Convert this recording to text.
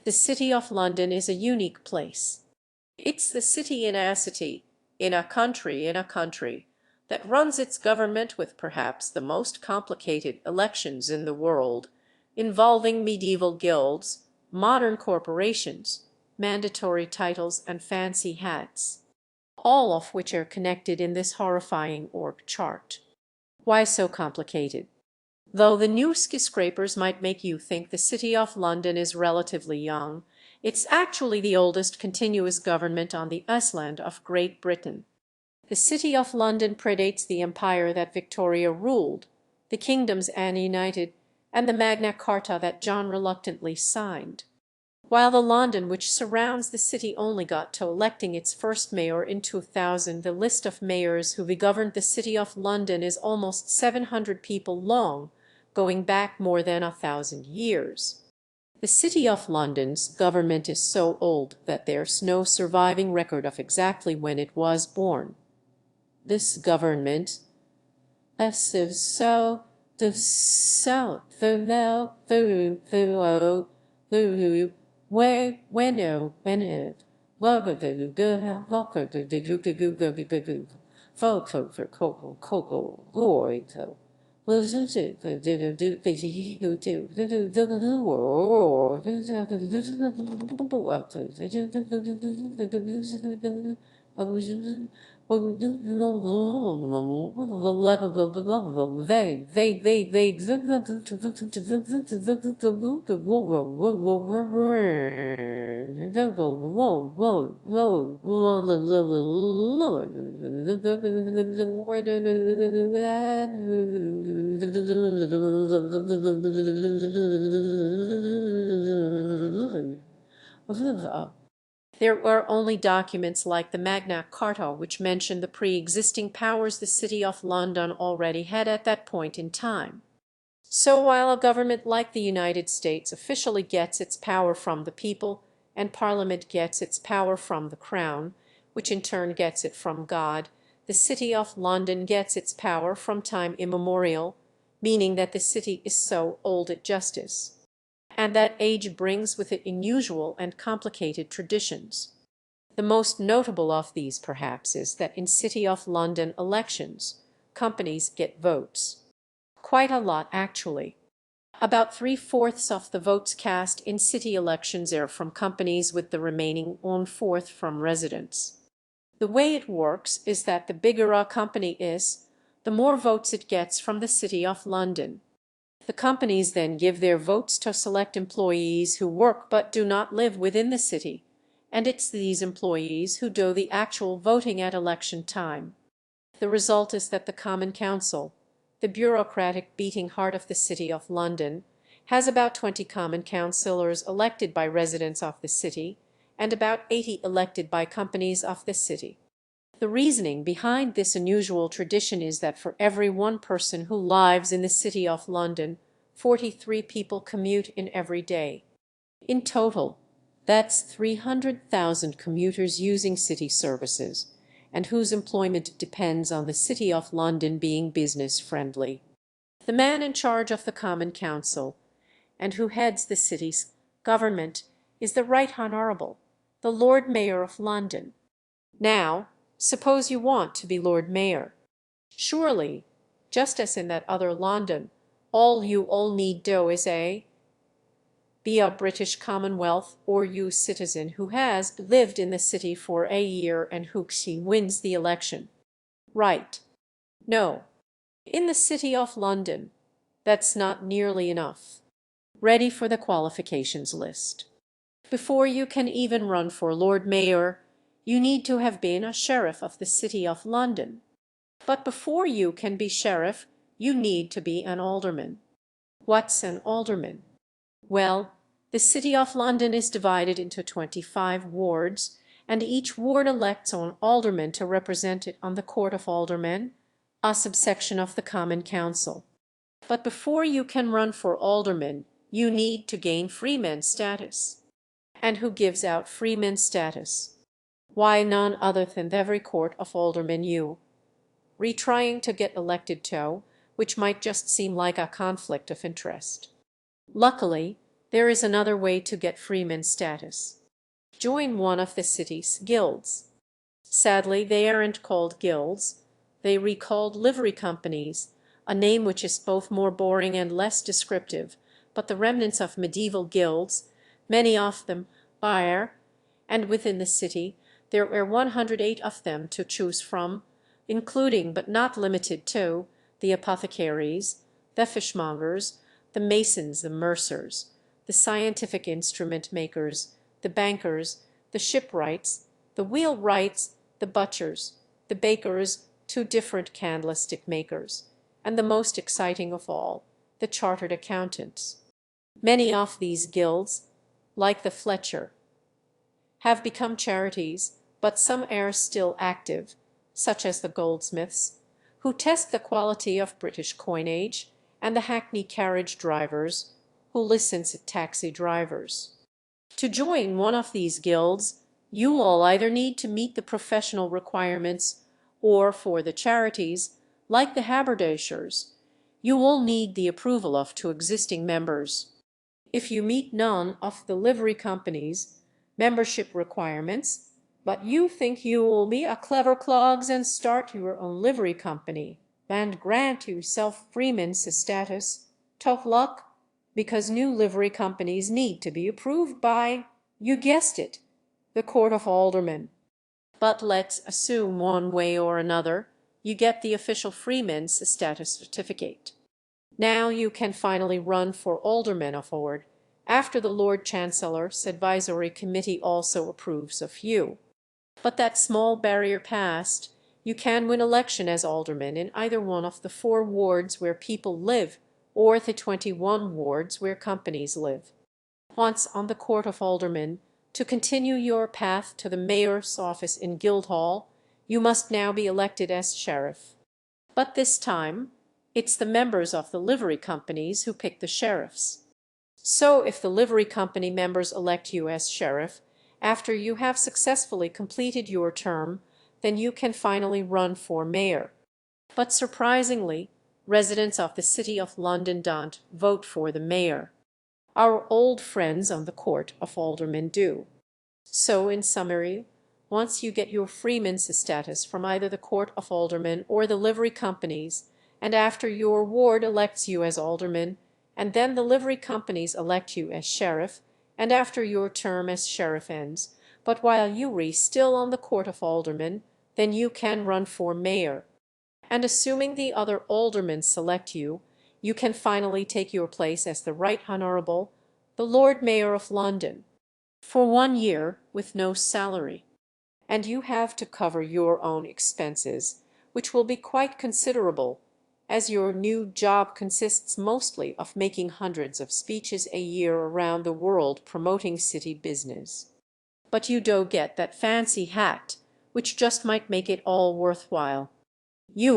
The City of London is a unique place. It's the city in a city, in a country, that runs its government with perhaps the most complicated elections in the world, involving medieval guilds, modern corporations, mandatory titles, and fancy hats, all of which are connected in this horrifying org chart. Why so complicated? Though the new skyscrapers might make you think the City of London is relatively young, it's actually the oldest continuous government on the island of Great Britain. The City of London predates the empire that Victoria ruled, the kingdoms Anne united, and the Magna Carta that John reluctantly signed. While the London which surrounds the city only got to electing its first mayor in 2000, the list of mayors who governed the City of London is almost 700 people long, going back more than 1,000 years. The City of London's government is so old that there's no surviving record of exactly when it was born. This government There were only documents like the Magna Carta which mention the pre-existing powers the City of London already had at that point in time. So while a government like the United States officially gets its power from the people, and Parliament gets its power from the Crown, which in turn gets it from God, the City of London gets its power from time immemorial, meaning that the city is so old at justice. And that age brings with it unusual and complicated traditions. The most notable of these, perhaps, is that in City of London elections, companies get votes. Quite a lot, actually. About 3/4 of the votes cast in city elections are from companies, with the remaining 1/4 from residents. The way it works is that the bigger a company is, the more votes it gets from the City of London. The companies then give their votes to select employees who work but do not live within the city, and it's these employees who do the actual voting at election time. The result is that the Common Council, the bureaucratic beating heart of the City of London, has about 20 common councillors elected by residents of the city, and about 80 elected by companies of the city. The reasoning behind this unusual tradition is that for every one person who lives in the City of London, 43 people commute in every day. In total, that's 300,000 commuters using city services, and whose employment depends on the City of London being business-friendly. The man in charge of the Common Council, and who heads the city's government, is the Right Honourable, the Lord Mayor of London. Now, suppose you want to be Lord Mayor. Surely, just as in that other London, all you all need do is be a British Commonwealth or EU citizen who has lived in the city for a year and who wins the election. Right. No. In the City of London, that's not nearly enough. Ready for the qualifications list. Before you can even run for Lord Mayor, you need to have been a sheriff of the City of London. But before you can be sheriff, you need to be an alderman. What's an alderman? Well, the City of London is divided into 25 wards, and each ward elects an alderman to represent it on the Court of Aldermen, a subsection of the Common Council. But before you can run for alderman, you need to gain freeman status. And who gives out freeman status? Why, none other than every Court of Aldermen trying to get elected to, which might just seem like a conflict of interest. Luckily, There is another way to get freeman status. Join one of the city's guilds. Sadly, they aren't called guilds. They recalled livery companies, a name which is both more boring and less descriptive, but the remnants of medieval guilds, many of them bare, and within the city there were 108 of them to choose from, including but not limited to the apothecaries, the fishmongers, the masons, the mercers, the scientific instrument makers, the bankers, the shipwrights, the wheelwrights, the butchers, the bakers, 2 different candlestick makers, and the most exciting of all, the chartered accountants. Many of these guilds, like the Fletcher, have become charities, but some are still active, such as the goldsmiths, who test the quality of British coinage, and the hackney carriage drivers, who license taxi drivers. To join one of these guilds, you will either need to meet the professional requirements, or for the charities, like the haberdashers, you will need the approval of 2 existing members. If you meet none of the livery companies' membership requirements, but you think you will be a clever clogs and start your own livery company, and grant yourself freeman's status, tough luck, because new livery companies need to be approved by, you guessed it, the Court of Aldermen. But let's assume one way or another you get the official freeman's status certificate. Now you can finally run for Alderman of Ord, after the Lord Chancellor's advisory committee also approves of you. But that small barrier passed, you can win election as alderman in either one of the 4 wards where people live, or the 21 wards where companies live. Once on the Court of Aldermen, to continue your path to the mayor's office in Guildhall, you must now be elected as sheriff. But this time it's the members of the livery companies who pick the sheriffs. So if the livery company members elect you as sheriff, after you have successfully completed your term, then you can finally run for mayor. But surprisingly, residents of the City of London don't vote for the mayor. Our old friends on the Court of Aldermen do. So in summary, once you get your freeman's status from either the Court of Aldermen or the livery companies, and after your ward elects you as alderman, and then the livery companies elect you as sheriff, and after your term as sheriff ends, but while you are still on the Court of Aldermen, then you can run for mayor. And assuming the other aldermen select you, you can finally take your place as the Right Honourable, the Lord Mayor of London, for 1 year with no salary. And you have to cover your own expenses, which will be quite considerable, as your new job consists mostly of making hundreds of speeches a year around the world promoting city business. But you do get that fancy hat, which just might make it all worthwhile. You